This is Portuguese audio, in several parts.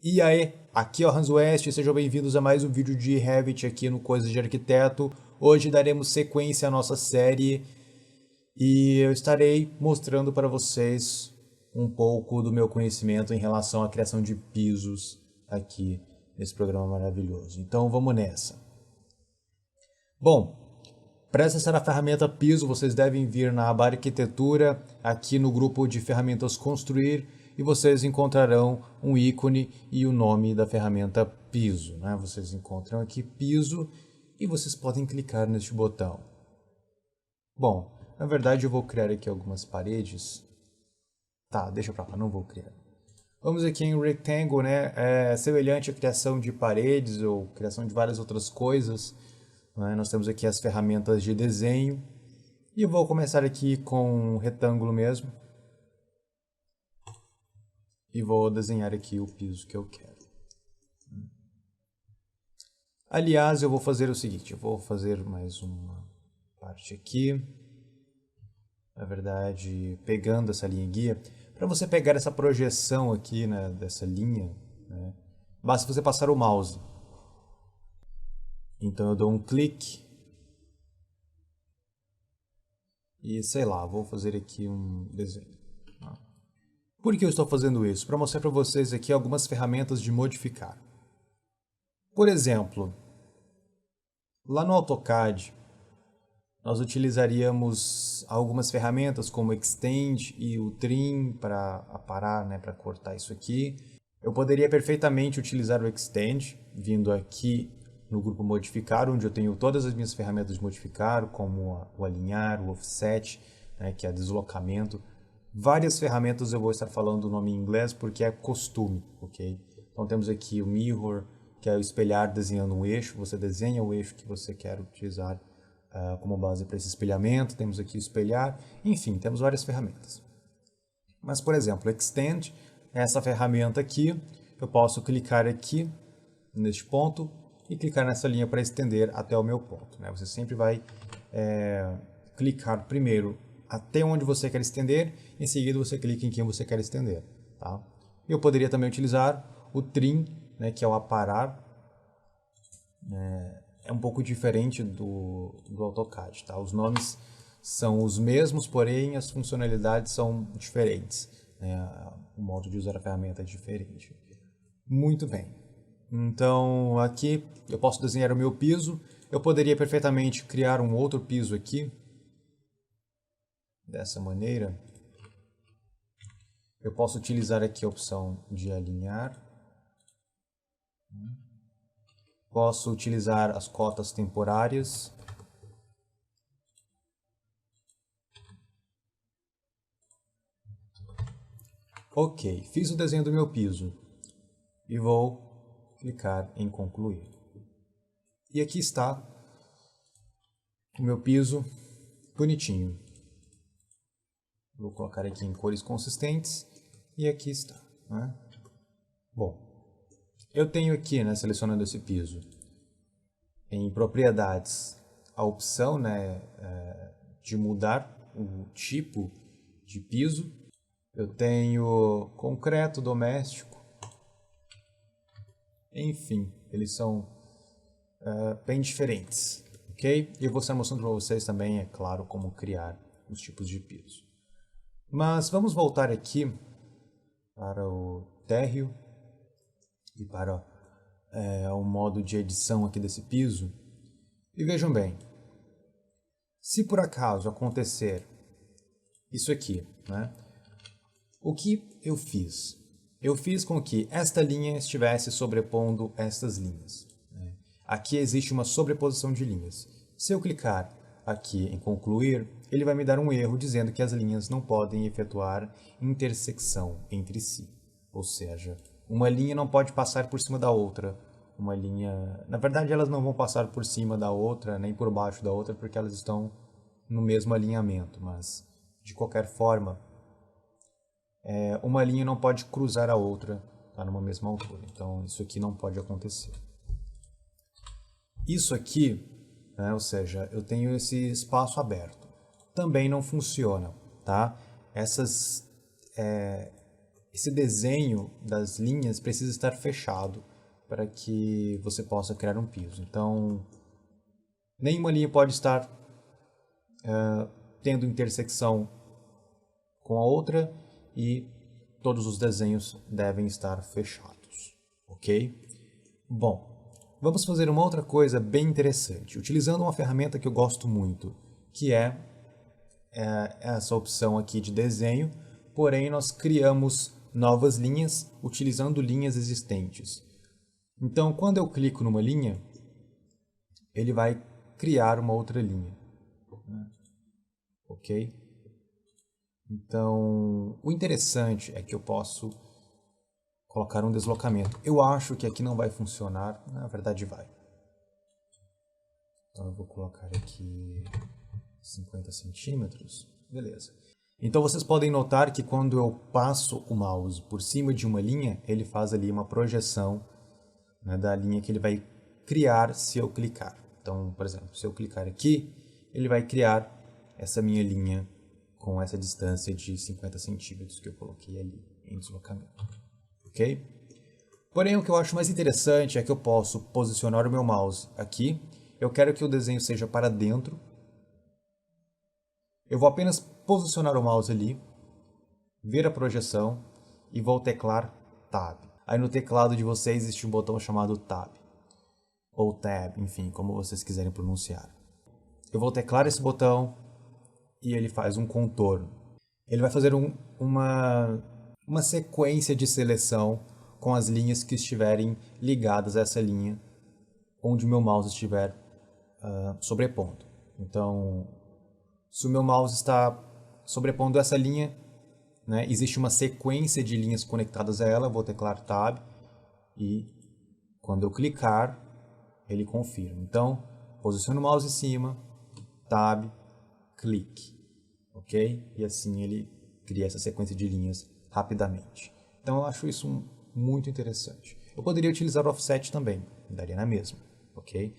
E aí, aqui é o Hans West, sejam bem-vindos a mais um vídeo de Revit aqui no Coisas de Arquiteto. Hoje daremos sequência à nossa série e eu estarei mostrando para vocês um pouco do meu conhecimento em relação à criação de pisos aqui nesse programa maravilhoso. Então vamos nessa. Bom, para acessar a ferramenta Piso, vocês devem vir na aba Arquitetura, aqui no grupo de ferramentas Construir, e vocês encontrarão um ícone e o nome da ferramenta Piso, né? Vocês encontram aqui Piso e vocês podem clicar neste botão. Bom, na verdade eu vou criar aqui algumas paredes. Tá, deixa pra lá, não vou criar. Vamos aqui em Rectangle, né? É semelhante à criação de paredes ou criação de várias outras coisas. Né? Nós temos aqui as ferramentas de desenho. E eu vou começar aqui com um retângulo mesmo. E vou desenhar aqui o piso que eu quero. Aliás, eu vou fazer o seguinte, eu vou fazer mais uma parte aqui. Na verdade, pegando essa linha guia. Para você pegar essa projeção aqui, né, dessa linha, né, basta você passar o mouse. Então eu dou um clique. E sei lá, vou fazer aqui um desenho. Por que eu estou fazendo isso? Para mostrar para vocês aqui algumas ferramentas de modificar. Por exemplo, lá no AutoCAD, nós utilizaríamos algumas ferramentas como Extend e o Trim para aparar, né, para cortar isso aqui. Eu poderia perfeitamente utilizar o Extend, vindo aqui no grupo Modificar, onde eu tenho todas as minhas ferramentas de modificar, como o Alinhar, o Offset, né, que é deslocamento. Várias ferramentas eu vou estar falando o nome em inglês porque é costume, ok? Então temos aqui o Mirror, que é o espelhar desenhando um eixo. Você desenha o eixo que você quer utilizar como base para esse espelhamento. Temos aqui o espelhar. Enfim, temos várias ferramentas. Mas, por exemplo, Extend, essa ferramenta aqui, eu posso clicar aqui neste ponto e clicar nessa linha para estender até o meu ponto, né? Você sempre vai clicar primeiro até onde você quer estender, em seguida você clica em quem você quer estender. Tá? Eu poderia também utilizar o Trim, né, que é o aparar. É um pouco diferente do AutoCAD. Tá? Os nomes são os mesmos, porém as funcionalidades são diferentes. Né? O modo de usar a ferramenta é diferente. Muito bem. Então aqui eu posso desenhar o meu piso. Eu poderia perfeitamente criar um outro piso aqui. Dessa maneira, eu posso utilizar aqui a opção de alinhar. Posso utilizar as cotas temporárias. Ok, fiz o desenho do meu piso e vou clicar em concluir. E aqui está o meu piso bonitinho. Vou colocar aqui em cores consistentes e aqui está. Né? Bom, eu tenho aqui, né, selecionando esse piso, em propriedades, a opção, né, de mudar o tipo de piso. Eu tenho concreto doméstico. Enfim, eles são bem diferentes. Ok? E eu vou estar mostrando para vocês também, é claro, como criar os tipos de piso. Mas vamos voltar aqui para o térreo e para o modo de edição aqui desse piso. E vejam bem, se por acaso acontecer isso aqui, né? O que eu fiz? Eu fiz com que esta linha estivesse sobrepondo estas linhas. Né? Aqui existe uma sobreposição de linhas. Se eu clicar aqui em concluir, ele vai me dar um erro dizendo que as linhas não podem efetuar intersecção entre si. Ou seja, uma linha não pode passar por cima da outra. Uma linha... Na verdade, elas não vão passar por cima da outra, nem por baixo da outra, porque elas estão no mesmo alinhamento. Mas, de qualquer forma, uma linha não pode cruzar a outra, tá, numa mesma altura. Então, isso aqui não pode acontecer. Isso aqui, né, ou seja, eu tenho esse espaço aberto. Também não funciona, tá? esse desenho das linhas precisa estar fechado para que você possa criar um piso. Então, nenhuma linha pode estar tendo intersecção com a outra e todos os desenhos devem estar fechados, ok? Bom, vamos fazer uma outra coisa bem interessante, utilizando uma ferramenta que eu gosto muito, que é essa opção aqui de desenho, porém nós criamos novas linhas utilizando linhas existentes. Então, quando eu clico numa linha, ele vai criar uma outra linha, ok? Então, o interessante é que eu posso colocar um deslocamento. Eu acho que aqui não vai funcionar, na verdade vai. Então eu vou colocar aqui 50 centímetros, beleza. Então vocês podem notar que quando eu passo o mouse por cima de uma linha, ele faz ali uma projeção, né, da linha que ele vai criar se eu clicar. Então, por exemplo, se eu clicar aqui, ele vai criar essa minha linha com essa distância de 50 centímetros que eu coloquei ali em deslocamento. Ok? Porém, o que eu acho mais interessante é que eu posso posicionar o meu mouse aqui. Eu quero que o desenho seja para dentro. Eu vou apenas posicionar o mouse ali, ver a projeção e vou teclar Tab. Aí no teclado de vocês existe um botão chamado Tab, ou Tab, enfim, como vocês quiserem pronunciar. Eu vou teclar esse botão e ele faz um contorno. Ele vai fazer uma sequência de seleção com as linhas que estiverem ligadas a essa linha onde o meu mouse estiver sobrepondo. Então, se o meu mouse está sobrepondo essa linha, né, existe uma sequência de linhas conectadas a ela, eu vou teclar Tab e quando eu clicar, ele confirma. Então, posiciono o mouse em cima, Tab, clique, ok? E assim ele cria essa sequência de linhas rapidamente. Então eu acho isso muito interessante. Eu poderia utilizar o offset também, daria na mesma, ok?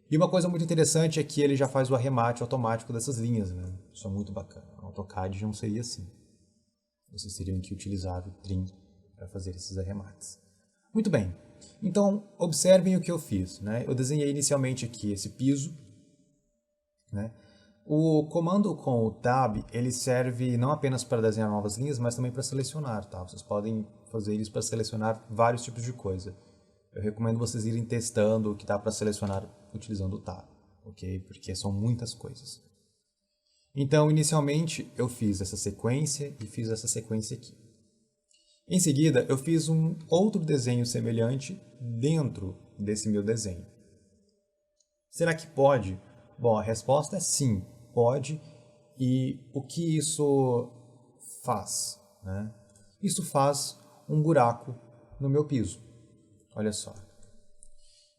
E uma coisa muito interessante é que ele já faz o arremate automático dessas linhas, né? Isso é muito bacana. No AutoCAD não seria assim. Vocês teriam que utilizar o trim para fazer esses arremates. Muito bem. Então, observem o que eu fiz, né? Eu desenhei inicialmente aqui esse piso, né? O comando com o Tab, ele serve não apenas para desenhar novas linhas, mas também para selecionar, tá? Vocês podem fazer isso para selecionar vários tipos de coisa. Eu recomendo vocês irem testando o que dá para selecionar utilizando o Tab, ok? Porque são muitas coisas. Então, inicialmente, eu fiz essa sequência e fiz essa sequência aqui. Em seguida, eu fiz um outro desenho semelhante dentro desse meu desenho. Será que pode? Bom, a resposta é sim, pode. E o que isso faz, né? Isso faz um buraco no meu piso. Olha só.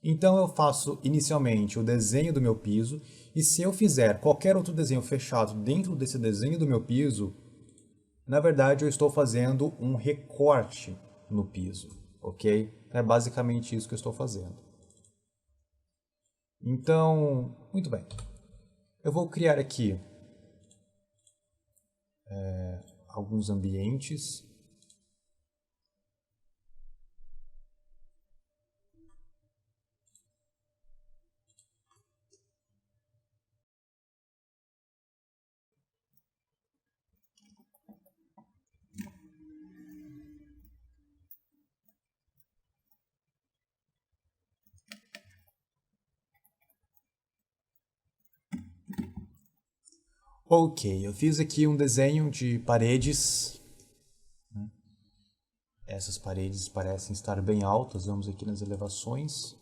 Então eu faço inicialmente o desenho do meu piso e se eu fizer qualquer outro desenho fechado dentro desse desenho do meu piso, na verdade eu estou fazendo um recorte no piso, ok? É basicamente isso que eu estou fazendo. Então, muito bem. Eu vou criar aqui alguns ambientes. Ok, eu fiz aqui um desenho de paredes. Essas paredes parecem estar bem altas, vamos aqui nas elevações.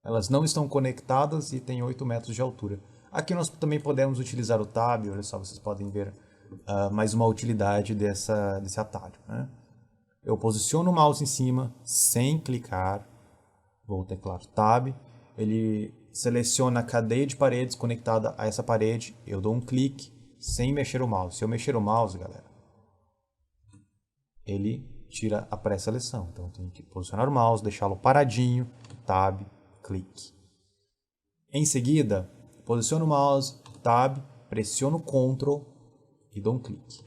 Elas não estão conectadas e têm 8 metros de altura. Aqui nós também podemos utilizar o Tab, olha só, vocês podem ver mais uma utilidade desse atalho, né? Eu posiciono o mouse em cima, sem clicar, vou teclar Tab, ele seleciona a cadeia de paredes conectada a essa parede, eu dou um clique, sem mexer o mouse. Se eu mexer o mouse, galera, ele tira a pré-seleção. Então eu tenho que posicionar o mouse, deixá-lo paradinho, Tab, clique. Em seguida, posiciono o mouse, Tab, pressiono Ctrl e dou um clique.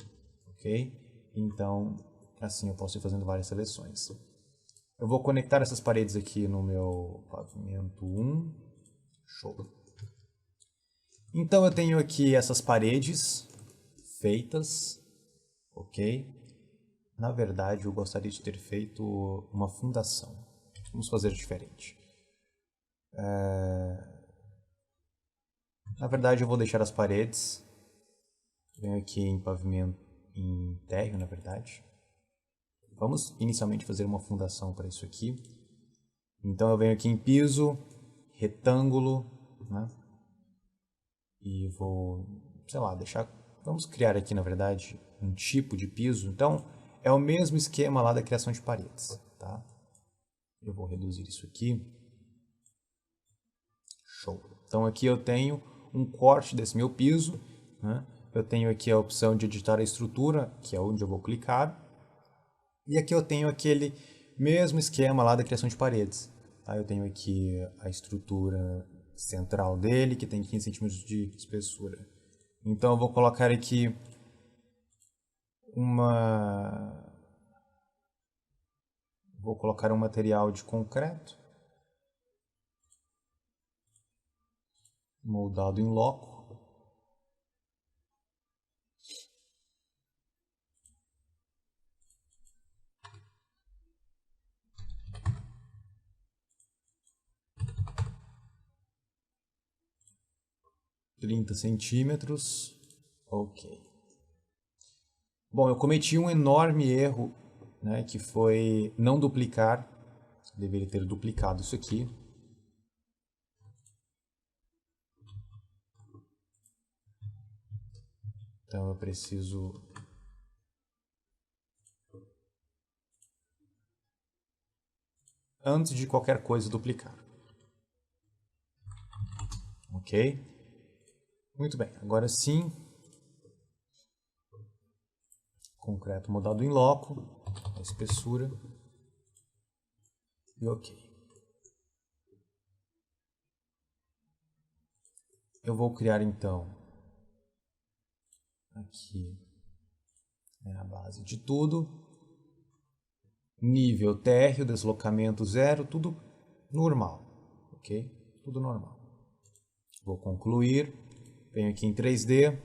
Ok? Então, assim eu posso ir fazendo várias seleções. Eu vou conectar essas paredes aqui no meu pavimento 1. Show. Então eu tenho aqui essas paredes feitas, ok? Na verdade, eu gostaria de ter feito uma fundação. Vamos fazer diferente. Na verdade, eu vou deixar as paredes. Venho aqui em pavimento, em térreo, na verdade. Vamos inicialmente fazer uma fundação para isso aqui. Então eu venho aqui em piso, retângulo, né? E vou, sei lá, deixar... Vamos criar aqui, na verdade, um tipo de piso. Então, é o mesmo esquema lá da criação de paredes, tá? Eu vou reduzir isso aqui. Show. Então aqui eu tenho um corte desse meu piso, né? Eu tenho aqui a opção de editar a estrutura, que é onde eu vou clicar. E aqui eu tenho aquele mesmo esquema lá da criação de paredes. Tá? Eu tenho aqui a estrutura central dele, que tem 15 centímetros de espessura. Então eu vou colocar aqui Vou colocar um material de concreto, moldado em loco. centímetros. Ok. Bom, eu cometi um enorme erro, né, que foi não duplicar. Deveria ter duplicado isso aqui. Então eu preciso... Antes de qualquer coisa, duplicar. Ok? Muito bem. Agora sim. Concreto moldado em loco. A espessura. E ok. Eu vou criar então... Aqui é a base de tudo. Nível térreo, deslocamento 0, tudo normal, ok? Tudo normal. Vou concluir, venho aqui em 3D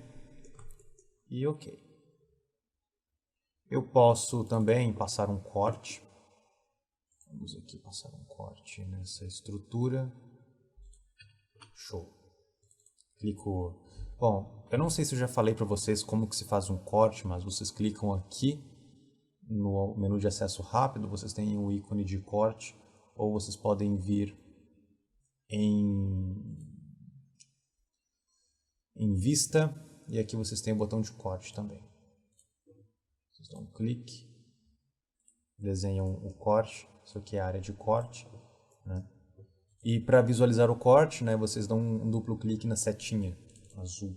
e ok. Eu posso também passar um corte. Vamos aqui passar um corte nessa estrutura. Show. Clico... Bom, eu não sei se eu já falei para vocês como que se faz um corte, mas vocês clicam aqui no menu de acesso rápido, vocês têm o ícone de corte, ou vocês podem vir em vista, e aqui vocês têm o botão de corte também. Vocês dão um clique, desenham o corte, isso aqui é a área de corte, né? E para visualizar o corte, né, vocês dão um duplo clique na setinha azul.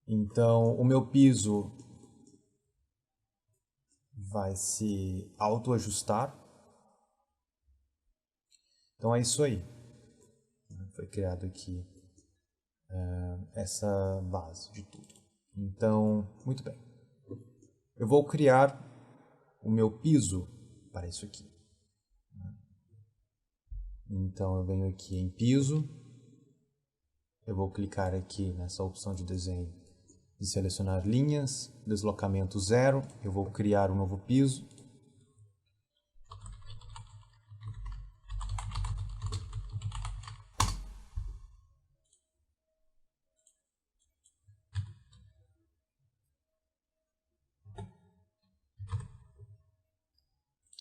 Então, o meu piso vai se autoajustar. Então é isso aí. Foi criado aqui essa base de tudo. Então, muito bem. Eu vou criar o meu piso para isso aqui. Então eu venho aqui em piso. Eu vou clicar aqui nessa opção de desenho e selecionar linhas, deslocamento 0. Eu vou criar um novo piso.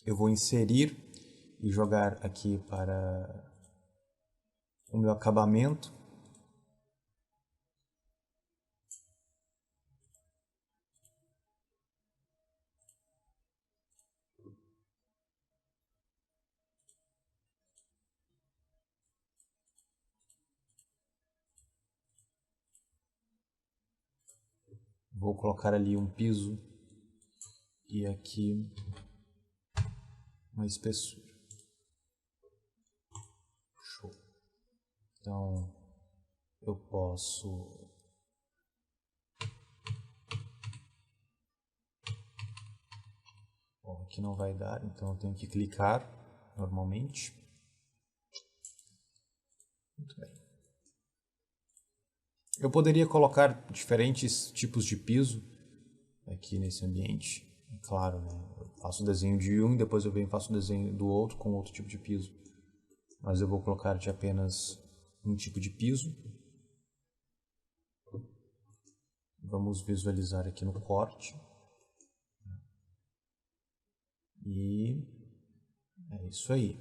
Eu vou inserir e jogar aqui para o meu acabamento. Vou colocar ali um piso e aqui uma espessura. Show. Então eu posso aqui não vai dar, então eu tenho que clicar normalmente. Muito bem. Eu poderia colocar diferentes tipos de piso aqui nesse ambiente. É claro, né? Eu faço o desenho de um, depois eu venho e faço o desenho do outro com outro tipo de piso. Mas eu vou colocar de apenas um tipo de piso. Vamos visualizar aqui no corte. E é isso aí.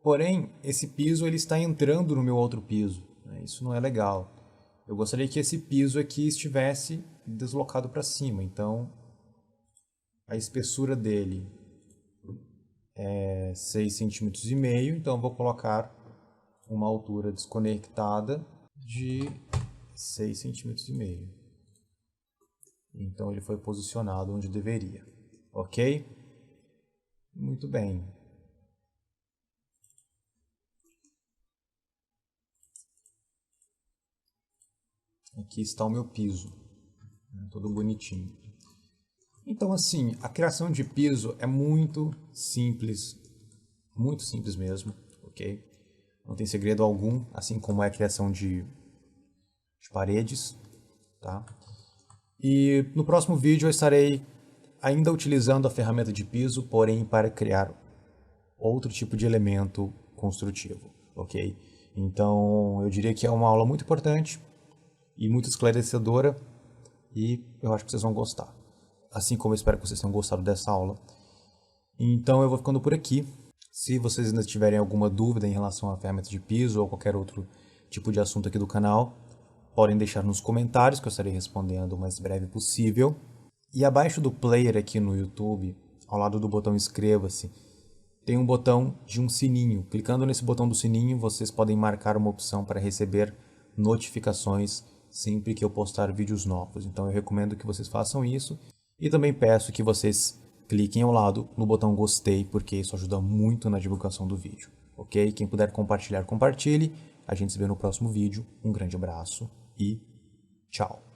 Porém, esse piso ele está entrando no meu outro piso. Isso não é legal. Eu gostaria que esse piso aqui estivesse deslocado para cima. Então, a espessura dele é 6,5 cm. Então, eu vou colocar uma altura desconectada de 6,5 cm. Então, ele foi posicionado onde deveria. Ok? Muito bem. Aqui está o meu piso, todo bonitinho. Então, assim, a criação de piso é muito simples mesmo, ok? Não tem segredo algum, assim como é a criação de paredes, tá? E no próximo vídeo eu estarei ainda utilizando a ferramenta de piso, porém para criar outro tipo de elemento construtivo, ok? Então, eu diria que é uma aula muito importante e muito esclarecedora, e eu acho que vocês vão gostar. Assim como eu espero que vocês tenham gostado dessa aula. Então eu vou ficando por aqui. Se vocês ainda tiverem alguma dúvida em relação à ferramenta de piso ou qualquer outro tipo de assunto aqui do canal, podem deixar nos comentários que eu estarei respondendo o mais breve possível. E abaixo do player aqui no YouTube, ao lado do botão inscreva-se, tem um botão de um sininho. Clicando nesse botão do sininho, vocês podem marcar uma opção para receber notificações sempre que eu postar vídeos novos. Então eu recomendo que vocês façam isso. E também peço que vocês cliquem ao lado no botão gostei, porque isso ajuda muito na divulgação do vídeo, ok? Quem puder compartilhar, compartilhe. A gente se vê no próximo vídeo. Um grande abraço e tchau!